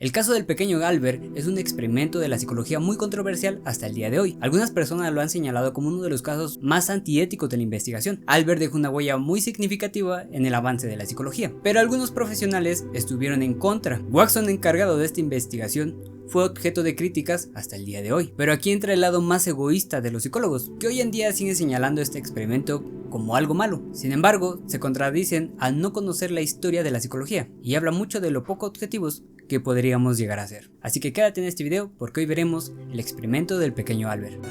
El caso del pequeño Albert es un experimento de la psicología muy controversial hasta el día de hoy. Algunas personas lo han señalado como uno de los casos más antiéticos de la investigación. Albert dejó una huella muy significativa en el avance de la psicología, pero algunos profesionales estuvieron en contra. Watson, encargado de esta investigación, fue objeto de críticas hasta el día de hoy. Pero aquí entra el lado más egoísta de los psicólogos, que hoy en día siguen señalando este experimento como algo malo. Sin embargo, se contradicen al no conocer la historia de la psicología, y habla mucho de lo poco objetivos que podríamos llegar a ser. Así que quédate en este video porque hoy veremos el experimento del pequeño Albert.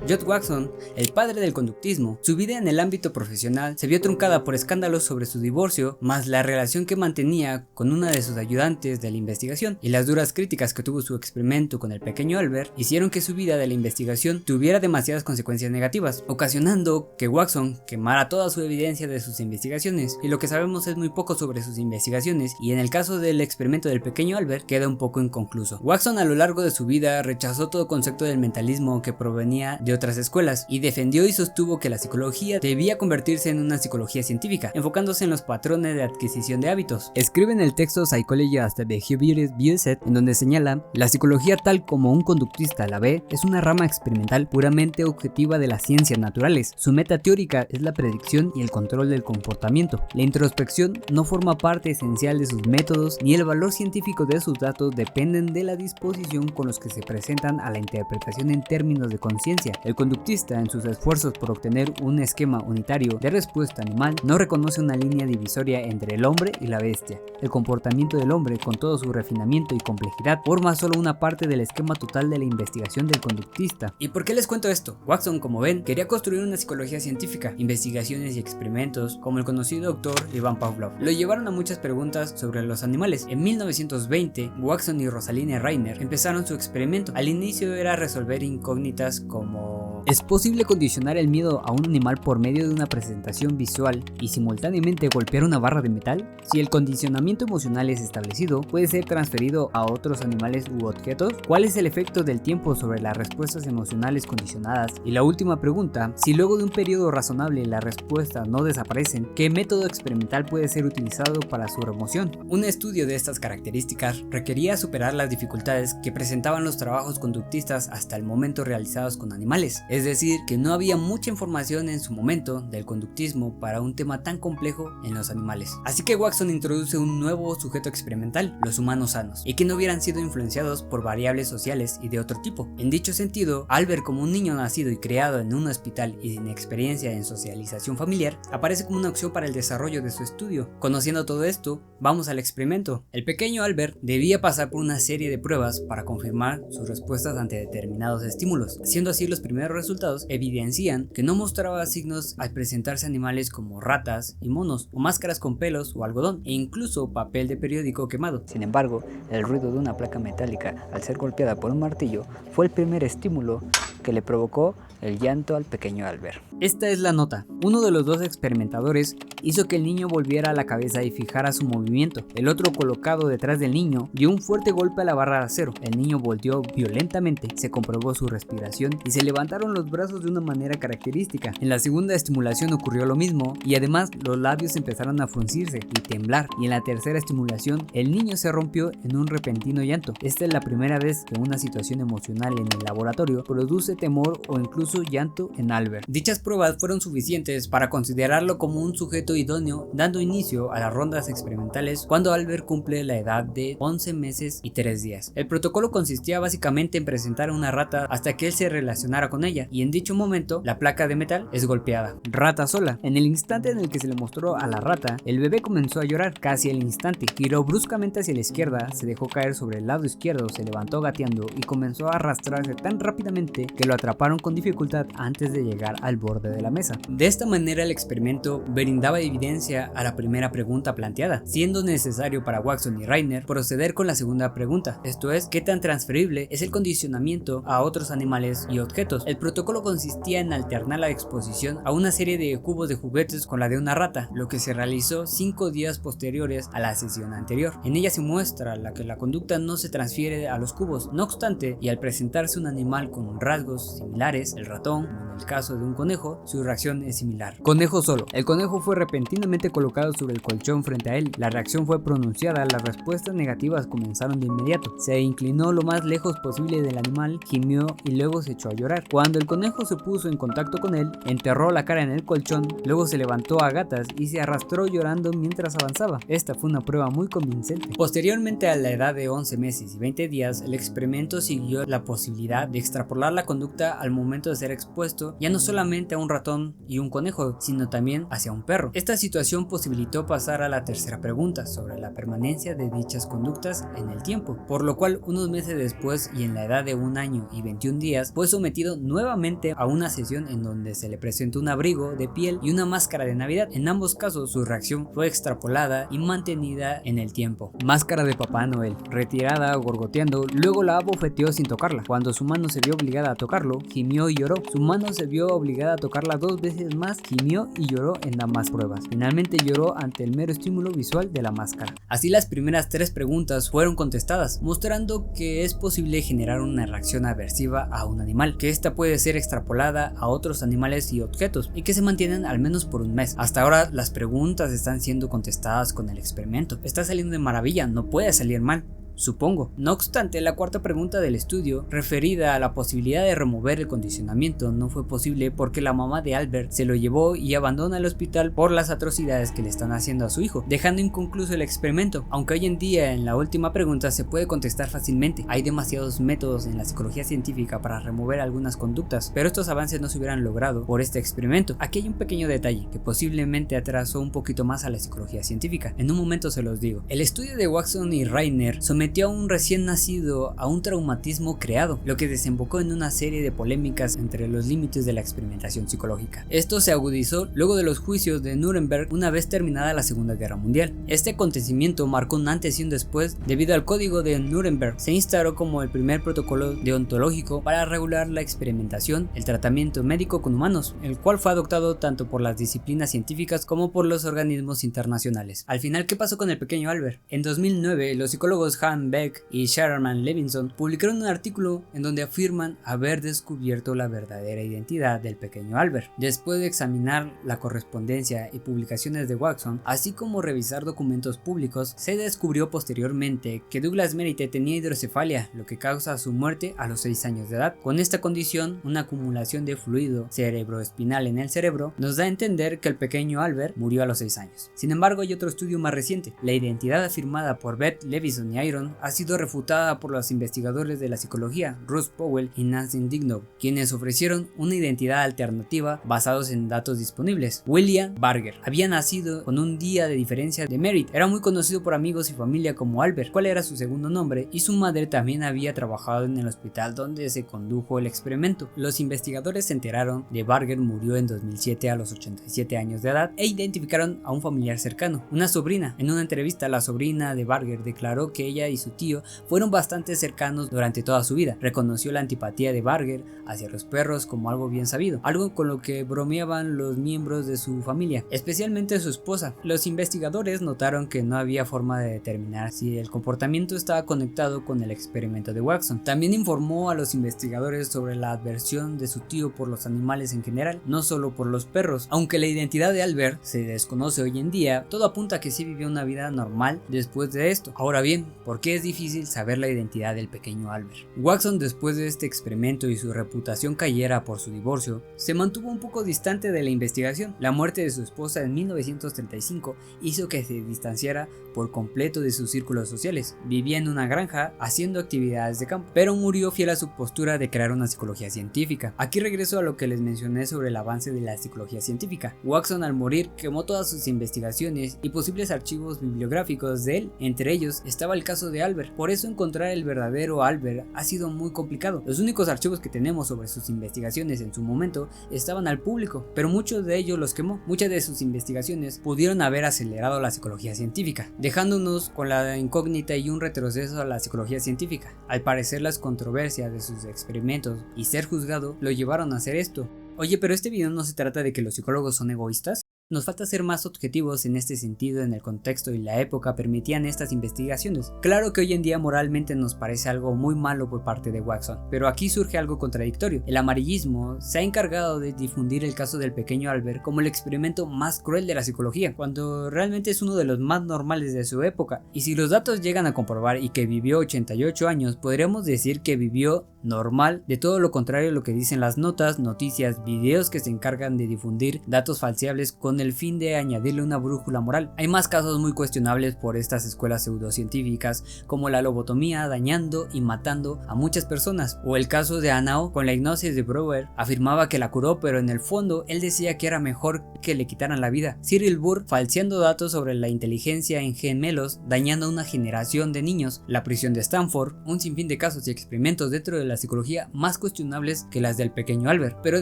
George Watson, el padre del conductismo, su vida en el ámbito profesional se vio truncada por escándalos sobre su divorcio, más la relación que mantenía con una de sus ayudantes de la investigación, y las duras críticas que tuvo su experimento con el pequeño Albert hicieron que su vida de la investigación tuviera demasiadas consecuencias negativas, ocasionando que Watson quemara toda su evidencia de sus investigaciones, y lo que sabemos es muy poco sobre sus investigaciones, y en el caso del experimento del pequeño Albert queda un poco inconcluso. Watson a lo largo de su vida rechazó todo concepto del mentalismo que provenía de otras escuelas y defendió y sostuvo que la psicología debía convertirse en una psicología científica, enfocándose en los patrones de adquisición de hábitos. Escribe en el texto Psychology as the Behaviorist Views It, en donde señala: la psicología tal como un conductista la ve es una rama experimental puramente objetiva de las ciencias naturales. Su meta teórica es la predicción y el control del comportamiento. La introspección no forma parte esencial de sus métodos, ni el valor científico de sus datos dependen de la disposición con los que se presentan a la interpretación en términos de conciencia. El conductista, en sus esfuerzos por obtener un esquema unitario de respuesta animal, no reconoce una línea divisoria entre el hombre y la bestia. El comportamiento del hombre, con todo su refinamiento y complejidad, forma solo una parte del esquema total de la investigación del conductista. ¿Y por qué les cuento esto? Watson, como ven, quería construir una psicología científica. Investigaciones y experimentos, como el conocido doctor Ivan Pavlov, lo llevaron a muchas preguntas sobre los animales. En 1920, Watson y Rosaline Reiner empezaron su experimento. Al inicio era resolver incógnitas como: ¿es posible condicionar el miedo a un animal por medio de una presentación visual y simultáneamente golpear una barra de metal? Si el condicionamiento emocional es establecido, ¿puede ser transferido a otros animales u objetos? ¿Cuál es el efecto del tiempo sobre las respuestas emocionales condicionadas? Y la última pregunta: si luego de un periodo razonable las respuestas no desaparecen, ¿qué método experimental puede ser utilizado para su remoción? Un estudio de estas características requería superar las dificultades que presentaban los trabajos conductistas hasta el momento realizados con animales. Es decir, que no había mucha información en su momento del conductismo para un tema tan complejo en los animales. Así que Watson introduce un nuevo sujeto experimental, los humanos sanos, y que no hubieran sido influenciados por variables sociales y de otro tipo. En dicho sentido, Albert, como un niño nacido y criado en un hospital y sin experiencia en socialización familiar, aparece como una opción para el desarrollo de su estudio. Conociendo todo esto, vamos al experimento. El pequeño Albert debía pasar por una serie de pruebas para confirmar sus respuestas ante determinados estímulos. Siendo así, los primeros resultados evidencian que no mostraba signos al presentarse animales como ratas y monos, o máscaras con pelos o algodón, e incluso papel de periódico quemado. Sin embargo, el ruido de una placa metálica al ser golpeada por un martillo fue el primer estímulo que le provocó el llanto al pequeño Albert. Esta es la nota. Uno de los dos experimentadores hizo que el niño volviera a la cabeza y fijara su movimiento. El otro, colocado detrás del niño, dio un fuerte golpe a la barra de acero. El niño volteó violentamente, se comprobó su respiración y se levantaron los brazos de una manera característica. En la segunda estimulación ocurrió lo mismo, y además los labios empezaron a fruncirse y temblar. Y en la tercera estimulación, el niño se rompió en un repentino llanto. Esta es la primera vez que una situación emocional en el laboratorio produce temor o incluso llanto en Albert. Dichas pruebas fueron suficientes para considerarlo como un sujeto idóneo, dando inicio a las rondas experimentales cuando Albert cumple la edad de 11 meses y 3 días. El protocolo consistía básicamente en presentar a una rata hasta que él se relacionara con ella, y en dicho momento la placa de metal es golpeada. Rata sola. En el instante en el que se le mostró a la rata, el bebé comenzó a llorar. Casi al instante, giró bruscamente hacia la izquierda, se dejó caer sobre el lado izquierdo, se levantó gateando y comenzó a arrastrarse tan rápidamente que lo atraparon con dificultad antes de llegar al borde de la mesa. De esta manera, el experimento brindaba evidencia a la primera pregunta planteada, siendo necesario para Watson y Reiner proceder con la segunda pregunta, esto es, ¿qué tan transferible es el condicionamiento a otros animales y objetos? El protocolo consistía en alternar la exposición a una serie de cubos de juguetes con la de una rata, lo que se realizó 5 días posteriores a la sesión anterior. En ella se muestra que la conducta no se transfiere a los cubos. No obstante, y al presentarse un animal con rasgos conejos similares, el ratón, como en el caso de un conejo, su reacción es similar. Conejo solo. El conejo fue repentinamente colocado sobre el colchón frente a él. La reacción fue pronunciada, las respuestas negativas comenzaron de inmediato. Se inclinó lo más lejos posible del animal, gimió y luego se echó a llorar. Cuando el conejo se puso en contacto con él, enterró la cara en el colchón, luego se levantó a gatas y se arrastró llorando mientras avanzaba. Esta fue una prueba muy convincente. Posteriormente, a la edad de 11 meses y 20 días, el experimento siguió la posibilidad de extrapolar la conducta al momento de ser expuesto ya no solamente a un ratón y un conejo, sino también hacia un perro. Esta situación posibilitó pasar a la tercera pregunta sobre la permanencia de dichas conductas en el tiempo, por lo cual unos meses después y en la edad de 1 año y 21 días fue sometido nuevamente a una sesión en donde se le presentó un abrigo de piel y una máscara de Navidad. En ambos casos su reacción fue extrapolada y mantenida en el tiempo. Máscara de Papá Noel, retirada gorgoteando, luego la abofeteó sin tocarla. Cuando su mano se vio obligada a tocarlo, gimió y lloró. Su mano se vio obligada a tocarla 2 veces más, gimió y lloró en ambas pruebas. Finalmente lloró ante el mero estímulo visual de la máscara. Así las primeras 3 preguntas fueron contestadas, mostrando que es posible generar una reacción aversiva a un animal, que esta puede ser extrapolada a otros animales y objetos, y que se mantienen al menos por un mes. Hasta ahora las preguntas están siendo contestadas con el experimento. Está saliendo de maravilla, no puede salir mal, supongo. No obstante, la cuarta pregunta del estudio, referida a la posibilidad de remover el condicionamiento, no fue posible porque la mamá de Albert se lo llevó y abandona el hospital por las atrocidades que le están haciendo a su hijo, dejando inconcluso el experimento. Aunque hoy en día en la última pregunta se puede contestar fácilmente, hay demasiados métodos en la psicología científica para remover algunas conductas, pero estos avances no se hubieran logrado por este experimento. Aquí hay un pequeño detalle que posiblemente atrasó un poquito más a la psicología científica. En un momento se los digo. El estudio de Watson y Reiner sometió a un recién nacido a un traumatismo creado, lo que desembocó en una serie de polémicas entre los límites de la experimentación psicológica. Esto se agudizó luego de los juicios de Nuremberg una vez terminada la Segunda Guerra Mundial. Este acontecimiento marcó un antes y un después debido al Código de Nuremberg. Se instauró como el primer protocolo deontológico para regular la experimentación, el tratamiento médico con humanos, el cual fue adoptado tanto por las disciplinas científicas como por los organismos internacionales. Al final, ¿qué pasó con el pequeño Albert? En 2009, los psicólogos Han Beck y Sherman Levinson publicaron un artículo en donde afirman haber descubierto la verdadera identidad del pequeño Albert. Después de examinar la correspondencia y publicaciones de Watson, así como revisar documentos públicos, se descubrió posteriormente que Douglas Merritt tenía hidrocefalia, lo que causa su muerte a los 6 años de edad. Con esta condición, una acumulación de fluido cerebroespinal en el cerebro nos da a entender que el pequeño Albert murió a los 6 años. Sin embargo, hay otro estudio más reciente. La identidad afirmada por Beth Levison y Iron ha sido refutada por los investigadores de la psicología Russ Powell y Nancy Dignow, quienes ofrecieron una identidad alternativa basados en datos disponibles. William Barger había nacido con un día de diferencia de Merritt, era muy conocido por amigos y familia como Albert, cuál era su segundo nombre, y su madre también había trabajado en el hospital donde se condujo el experimento. Los investigadores se enteraron de Barger murió en 2007 a los 87 años de edad e identificaron a un familiar cercano, una sobrina. En una entrevista, la sobrina de Barger declaró que ella y su tío fueron bastante cercanos durante toda su vida. Reconoció la antipatía de Barger hacia los perros como algo bien sabido, algo con lo que bromeaban los miembros de su familia, especialmente su esposa. Los investigadores notaron que no había forma de determinar si el comportamiento estaba conectado con el experimento de Watson. También informó a los investigadores sobre la aversión de su tío por los animales en general, no solo por los perros. Aunque la identidad de Albert se desconoce hoy en día, todo apunta a que sí vivió una vida normal después de esto. Ahora bien, ¿por qué es difícil saber la identidad del pequeño Albert? Watson, después de este experimento y su reputación cayera por su divorcio, se mantuvo un poco distante de la investigación. La muerte de su esposa en 1935 hizo que se distanciara por completo de sus círculos sociales. Vivía en una granja haciendo actividades de campo, pero murió fiel a su postura de crear una psicología científica. Aquí regreso a lo que les mencioné sobre el avance de la psicología científica. Watson, al morir, quemó todas sus investigaciones y posibles archivos bibliográficos de él. Entre ellos estaba el caso de Albert. Por eso encontrar el verdadero Albert ha sido muy complicado. Los únicos archivos que tenemos sobre sus investigaciones en su momento estaban al público, pero muchos de ellos los quemó. Muchas de sus investigaciones pudieron haber acelerado la psicología científica, dejándonos con la incógnita y un retroceso a la psicología científica. Al parecer, las controversias de sus experimentos y ser juzgado lo llevaron a hacer esto. Oye, pero este video no se trata de que los psicólogos son egoístas. Nos falta ser más objetivos en este sentido. En el contexto y la época permitían estas investigaciones. Claro que hoy en día moralmente nos parece algo muy malo por parte de Watson, pero aquí surge algo contradictorio. El amarillismo se ha encargado de difundir el caso del pequeño Albert como el experimento más cruel de la psicología, cuando realmente es uno de los más normales de su época. Y si los datos llegan a comprobar y que vivió 88 años, podríamos decir que vivió normal, de todo lo contrario a lo que dicen las notas, noticias, videos que se encargan de difundir datos falseables con el fin de añadirle una brújula moral. Hay más casos muy cuestionables por estas escuelas pseudocientíficas, como la lobotomía dañando y matando a muchas personas, o el caso de Anao con la hipnosis de Brouwer. Afirmaba que la curó, pero en el fondo él decía que era mejor que le quitaran la vida. Cyril Burr falseando datos sobre la inteligencia en gemelos, dañando a una generación de niños. La prisión de Stanford, un sinfín de casos y experimentos dentro de la psicología más cuestionables que las del pequeño Albert, pero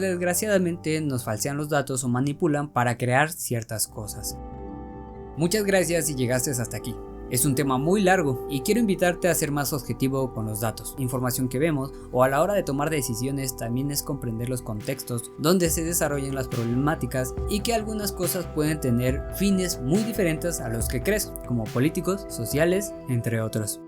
desgraciadamente nos falsean los datos o manipulan para crear ciertas cosas. Muchas gracias si llegaste hasta aquí. Es un tema muy largo y quiero invitarte a ser más objetivo con los datos, información que vemos, o a la hora de tomar decisiones también es comprender los contextos donde se desarrollan las problemáticas y que algunas cosas pueden tener fines muy diferentes a los que crees, como políticos, sociales, entre otros.